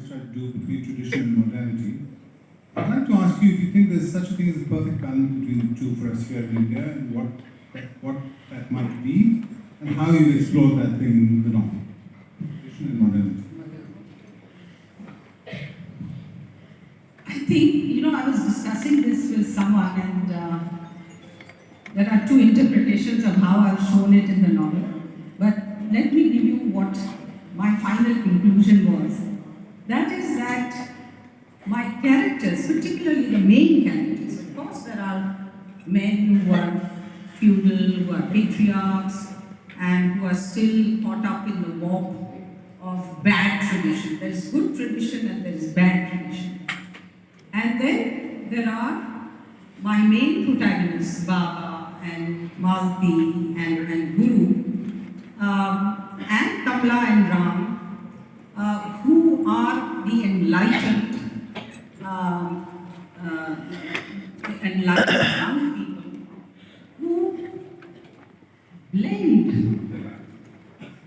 always try to do between tradition and modernity. I'd like to ask you if you think there's such a thing as a perfect balance between the two for us here in India, and what that might be, and how you explore that thing in the novel, tradition and modernity. I think, I was discussing this with someone, and there are two interpretations of how I've shown it in the novel. But let me give you what my final conclusion was. That is that my characters, particularly the main characters, of course there are men who are feudal, who are patriarchs, and who are still caught up in the warp of bad tradition. There is good tradition and there is bad tradition. And then there are my main protagonists, Baba and Malti and Guru, and Kamla and Ram, who are the enlightened young people who blend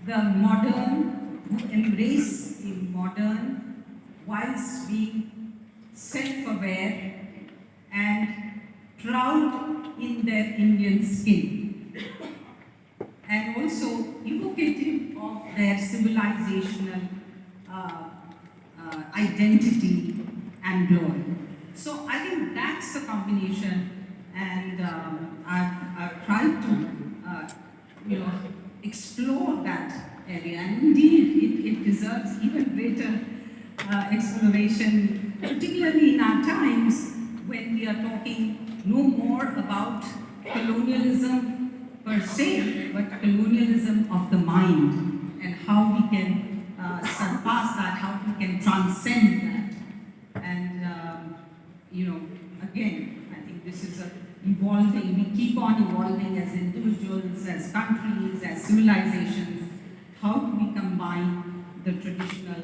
the modern, who embrace the modern whilst being self-aware and proud in their Indian skin, and also evocative of their civilizational identity and glory. So I think that's the combination, and I've tried to explore that area, and indeed it deserves even greater exploration, particularly in our times when we are talking no more about colonialism per se, but colonialism of the mind, and how we can surpass that, how we can transcend that. And again, I think this is evolving, we keep on evolving as individuals, as countries, as civilizations. How do we combine the traditional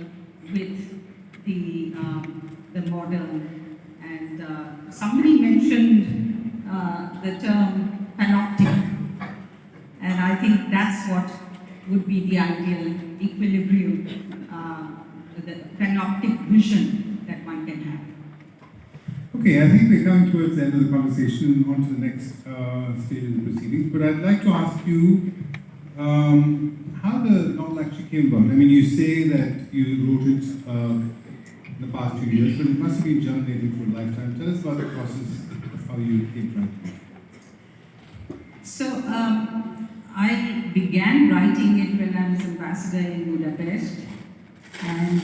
with the modern? And somebody mentioned the term panoptic, and I think that's what would be the ideal equilibrium, the panoptic vision that one can have. Okay, I think we're coming towards the end of the conversation, on to the next stage of the proceedings. But I'd like to ask you how the novel actually came about. I mean, you say that you wrote it in the past few years, but it must have been germinating for a lifetime. Tell us about the process of how you came to write it. So, I began writing it when I was ambassador in Budapest, and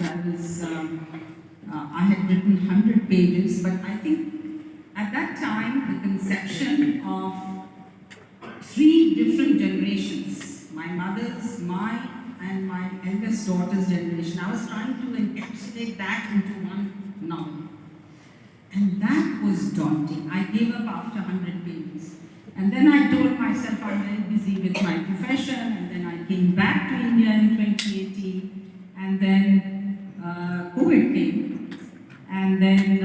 I had written 100 pages, but I think at that time the conception of 3 different generations, my mother's, and my eldest daughter's generation, I was trying to encapsulate that into one novel. And that was daunting. I gave up after 100 pages. And then I told myself I'm very busy with my profession, and then I came back to India in 2018, and then COVID came, and then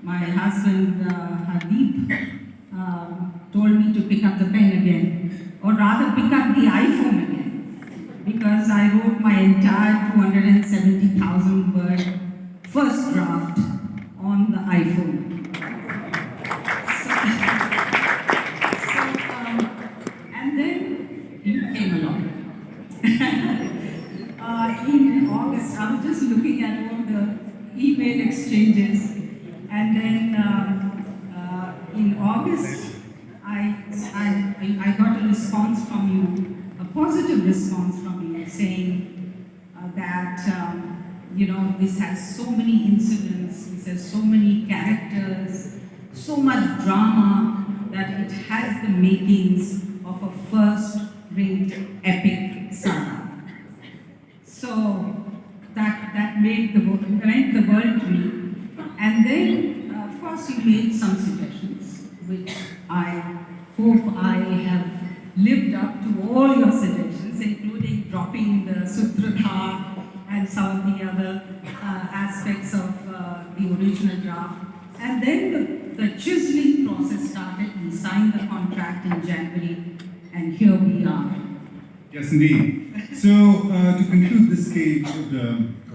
my husband Hardeep told me to pick up the pen again, or rather pick up the iPhone again, because I wrote my entire 270,000 word first draft on the iPhone. In August, I was just looking at all the email exchanges, and then in August, I got a response from you, a positive response from you, saying that this has so many incidents, this has so many characters, so much drama, that it has the makings of a first-rate epic saga. So that meant the world to me. And then, of course, you made some suggestions, which I hope I have lived up to all your suggestions, including dropping the Sutradhar and some of the other aspects of the original draft. And then the chiseling process started. We signed the contract in January, and here we are. Yes, indeed. So, to conclude this stage of the